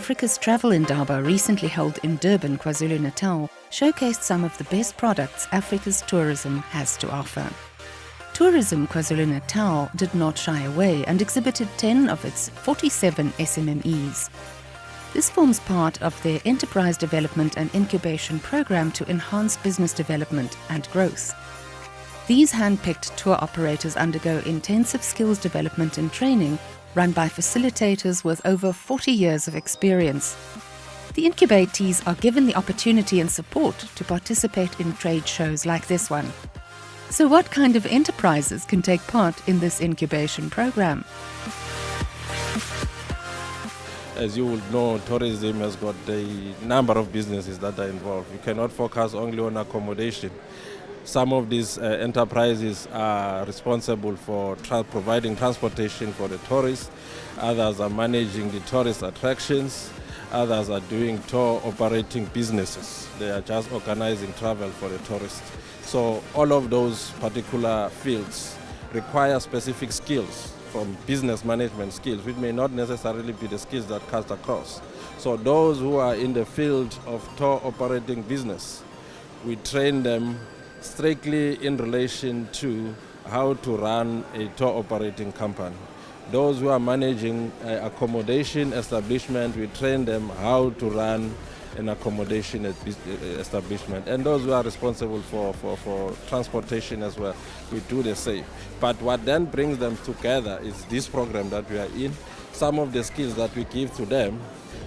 Africa's Travel Indaba, recently held in Durban KwaZulu Natal, showcased some of the best products Africa's tourism has to offer. Tourism KwaZulu Natal did not shy away and exhibited 10 of its 47 SMMEs. This forms part of their enterprise development and incubation program to enhance business development and growth. These hand-picked tour operators undergo intensive skills development and training run by facilitators with over 40 years of experience. The incubatees are given the opportunity and support to participate in trade shows like this one. So what kind of enterprises can take part in this incubation program? As you would know, tourism has got a number of businesses that are involved. You cannot focus only on accommodation. Some of these enterprises are responsible for providing transportation for the tourists. Others are managing the tourist attractions. Others are doing tour operating businesses. They are just organizing travel for the tourists. So all of those particular fields require specific skills, from business management skills, which may not necessarily be the skills that cut across. So those who are in the field of tour operating business, we train them strictly in relation to how to run a tour operating company. Those who are managing accommodation establishment, we train them how to run an accommodation establishment. And those who are responsible for transportation as well, we do the same. But what then brings them together is this program that we are in. Some of the skills that we give to them,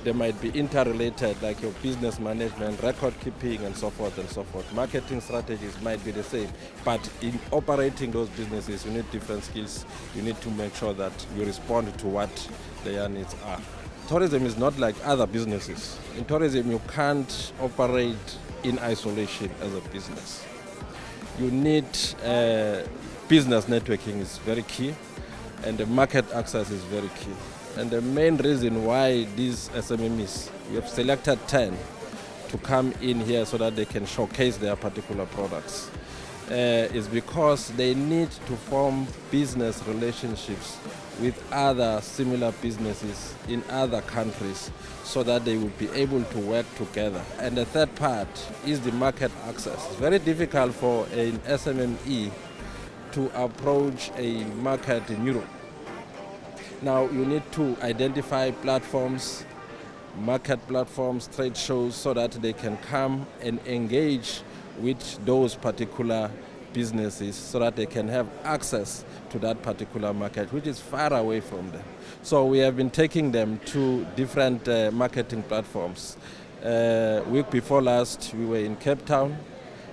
they might be interrelated, like your business management, record keeping, and so forth and so forth. Marketing strategies might be the same, but in operating those businesses, you need different skills. You need to make sure that you respond to what their needs are. Tourism is not like other businesses. In tourism, you can't operate in isolation as a business. You need business networking is very key, and the market access is very key. And the main reason why these SMMEs, we have selected 10 to come in here so that they can showcase their particular products, is because they need to form business relationships with other similar businesses in other countries so that they will be able to work together. And the third part is the market access. It's very difficult for an SMME to approach a market in Europe. Now you need to identify platforms, market platforms, trade shows, so that they can come and engage with those particular businesses so that they can have access to that particular market, which is far away from them. So we have been taking them to different marketing platforms. Week before last, we were in Cape Town.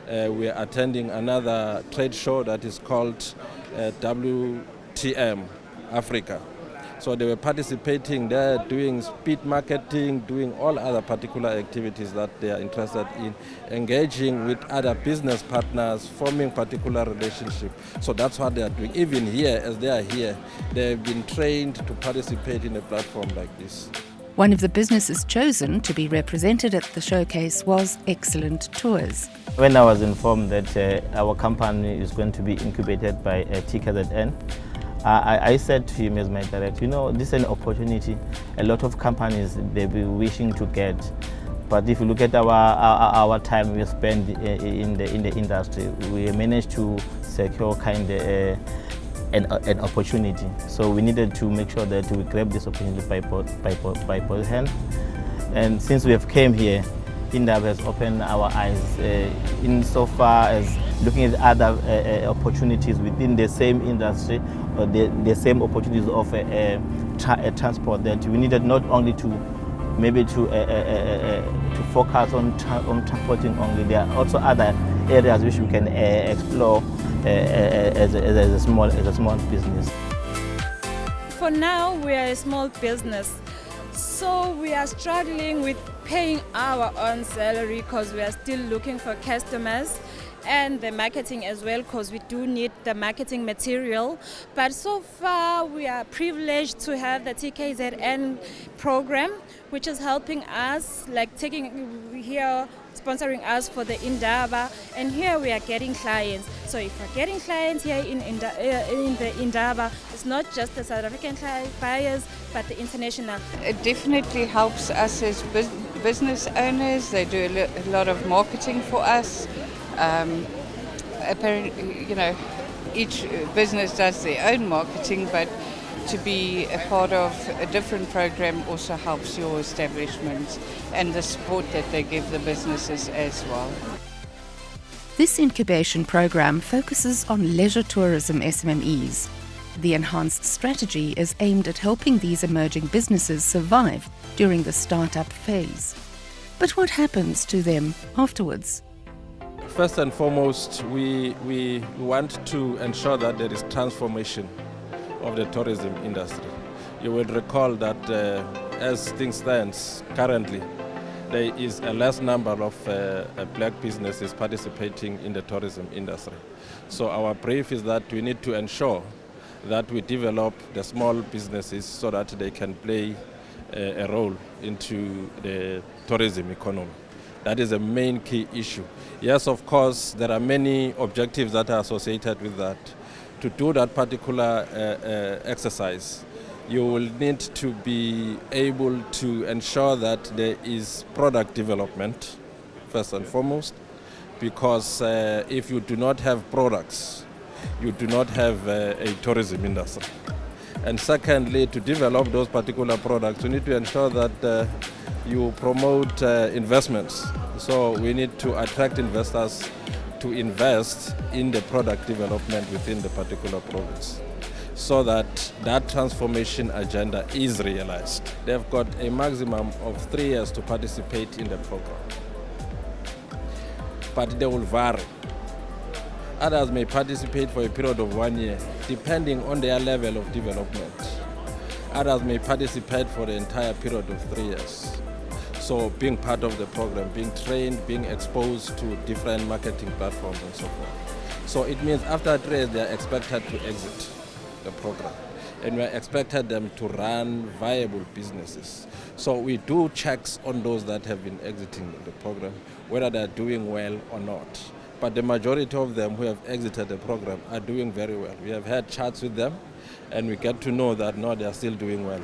We are attending another trade show that is called WTM Africa. So they were participating there, doing speed marketing, doing all other particular activities that they are interested in, engaging with other business partners, forming particular relationships. So that's what they are doing. Even here, as they are here, they have been trained to participate in a platform like this. One of the businesses chosen to be represented at the showcase was Excellent Tours. When I was informed that our company is going to be incubated by TKZN, I said to him as my director, this is an opportunity a lot of companies they'll be wishing to get. But if you look at our time we spend in the industry, we managed to secure an opportunity. So we needed to make sure that we grab this opportunity by both hands. And since we have came here, Indaba has opened our eyes insofar as looking at other opportunities within the same industry, or the same opportunities of a transport, that we needed not only to focus on transporting only. There are also other areas which we can explore as a small business. For now, we are a small business, so we are struggling with paying our own salary because we are still looking for customers, and the marketing as well, because we do need the marketing material. But so far we are privileged to have the TKZN program, which is helping us, like taking here sponsoring us for the Indaba, and here we are getting clients. So if we're getting clients here in the Indaba, it's not just the South African buyers, but the international. It definitely helps us as business owners. They do a lot of marketing for us. Apparently, each business does their own marketing, but to be a part of a different program also helps your establishment and the support that they give the businesses as well. This incubation program focuses on leisure tourism SMMEs. The enhanced strategy is aimed at helping these emerging businesses survive during the startup phase. But what happens to them afterwards? First and foremost, we want to ensure that there is transformation of the tourism industry. You will recall that as things stand currently, there is a less number of black businesses participating in the tourism industry. So our brief is that we need to ensure that we develop the small businesses so that they can play a role into the tourism economy. That is a main key issue. Yes, of course, there are many objectives that are associated with that. To do that particular exercise, you will need to be able to ensure that there is product development, first and foremost, because if you do not have products, you do not have a tourism industry. And secondly, to develop those particular products, you need to ensure that you promote investments. So we need to attract investors to invest in the product development within the particular province so that that transformation agenda is realized. They've got a maximum of 3 years to participate in the program, but they will vary. Others may participate for a period of 1 year, depending on their level of development. Others may participate for the entire period of 3 years. So being part of the program, being trained, being exposed to different marketing platforms and so forth. So it means after 3 years they are expected to exit the program. And we are expected them to run viable businesses. So we do checks on those that have been exiting the program, whether they are doing well or not. But the majority of them who have exited the program are doing very well. We have had chats with them, and we get to know that no, they are still doing well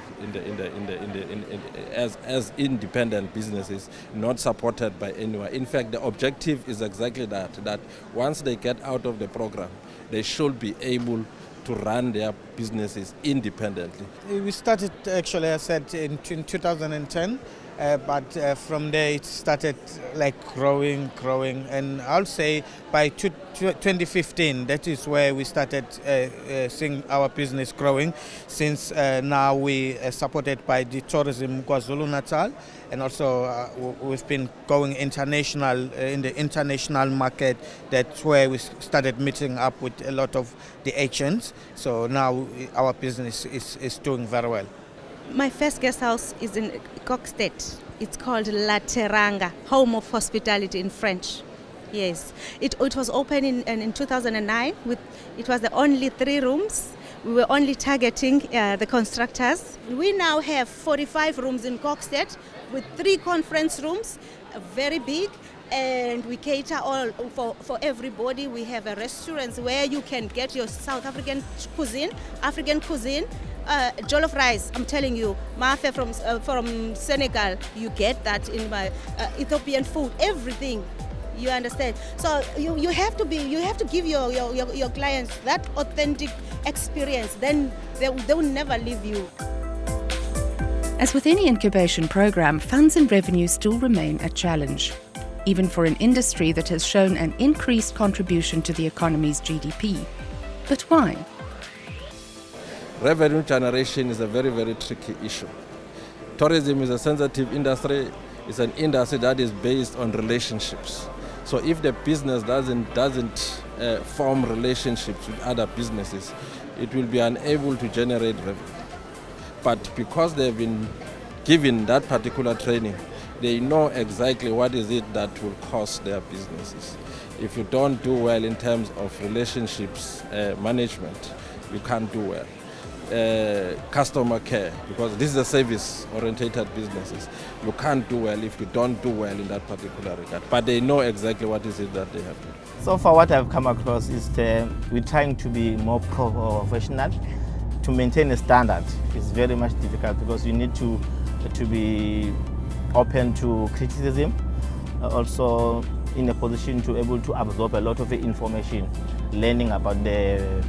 as independent businesses, not supported by anyone. In fact, the objective is exactly that once they get out of the program, they should be able to run their businesses independently. We started actually, I said, in 2010. But from there it started like growing, and I'll say by 2015 that is where we started seeing our business growing, since now we are supported by the Tourism KwaZulu Natal, and also we've been going international in the international market. That's where we started meeting up with a lot of the agents. So now our business is doing very well. My first guest house is in Kokstad. It's called La Teranga, Home of Hospitality in French. Yes, it was opened in 2009. It was the only 3 rooms. We were only targeting the constructors. We now have 45 rooms in Kokstad with 3 conference rooms, very big. And we cater all for everybody. We have a restaurant where you can get your South African cuisine, African cuisine, jollof rice. I'm telling you, mafe from Senegal, you get that in my Ethiopian food, everything. You understand? So you have to give your clients that authentic experience. Then they will never leave you. As with any incubation program, funds and revenue still remain a challenge, even for an industry that has shown an increased contribution to the economy's GDP. But why? Revenue generation is a very, very tricky issue. Tourism is a sensitive industry. It's an industry that is based on relationships. So if the business doesn't form relationships with other businesses, it will be unable to generate revenue. But because they've been given that particular training, they know exactly what is it that will cost their businesses. If you don't do well in terms of relationships management, you can't do well. customer care, because this is a service-orientated businesses. You can't do well if you don't do well in that particular regard. But they know exactly what is it that they have to do. So far what I've come across is we're trying to be more professional. To maintain a standard is very much difficult because you need to be open to criticism, also in a position to able to absorb a lot of information, learning about the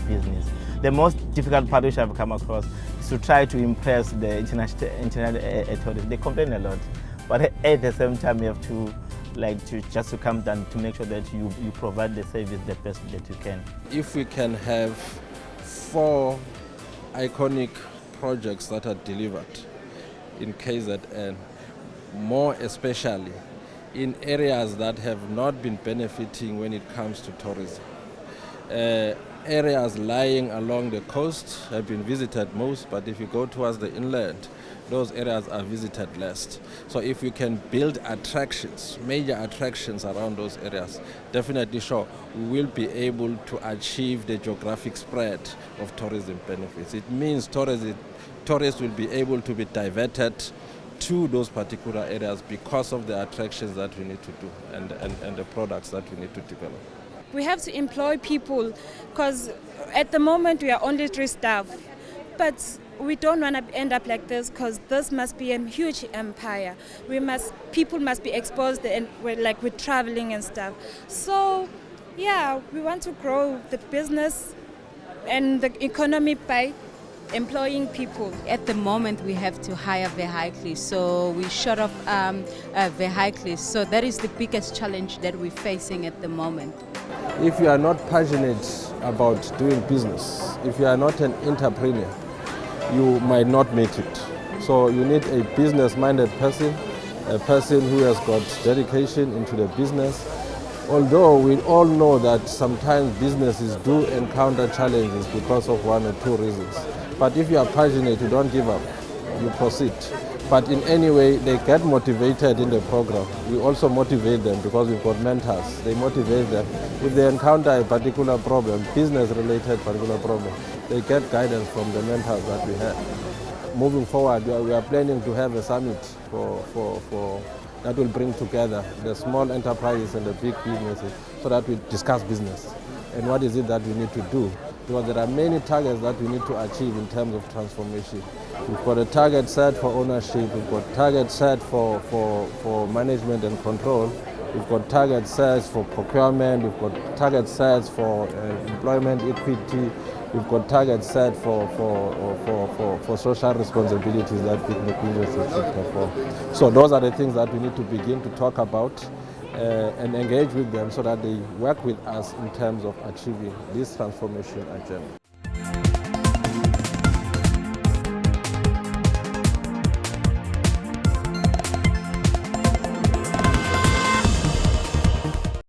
business. The most difficult part which I've come across is to try to impress the international authorities. They complain a lot, but at the same time you have to just to come down to make sure that you provide the service the best that you can. If we can have 4 iconic projects that are delivered in KZN, more especially in areas that have not been benefiting when it comes to tourism. Areas lying along the coast have been visited most, but if you go towards the inland, those areas are visited less. So if we can build attractions, major attractions around those areas, definitely sure we will be able to achieve the geographic spread of tourism benefits. It means tourists will be able to be diverted to those particular areas because of the attractions that we need to do and the products that we need to develop. We have to employ people because at the moment we are only 3 staff, but we don't want to end up like this because this must be a huge empire. People must be exposed and with traveling and stuff. So yeah, we want to grow the business and the economy by employing people. At the moment we have to hire vehicles, so we're short of vehicles. So that is the biggest challenge that we're facing at the moment. If you are not passionate about doing business, if you are not an entrepreneur, you might not make it. So you need a business-minded person, a person who has got dedication into the business. Although we all know that sometimes businesses do encounter challenges because of 1 or 2 reasons. But if you are passionate, you don't give up, you proceed. But in any way, they get motivated in the program. We also motivate them because we've got mentors. They motivate them. If they encounter a particular problem, business-related particular problem, they get guidance from the mentors that we have. Moving forward, we are planning to have a summit that will bring together the small enterprises and the big businesses so that we discuss business and what is it that we need to do. Because there are many targets that we need to achieve in terms of transformation. We've got a target set for ownership, we've got target set for management and control, we've got target sets for procurement, we've got target sets for employment equity, we've got target set for social responsibilities that businesses should perform. So those are the things that we need to begin to talk about and engage with them so that they work with us in terms of achieving this transformation agenda.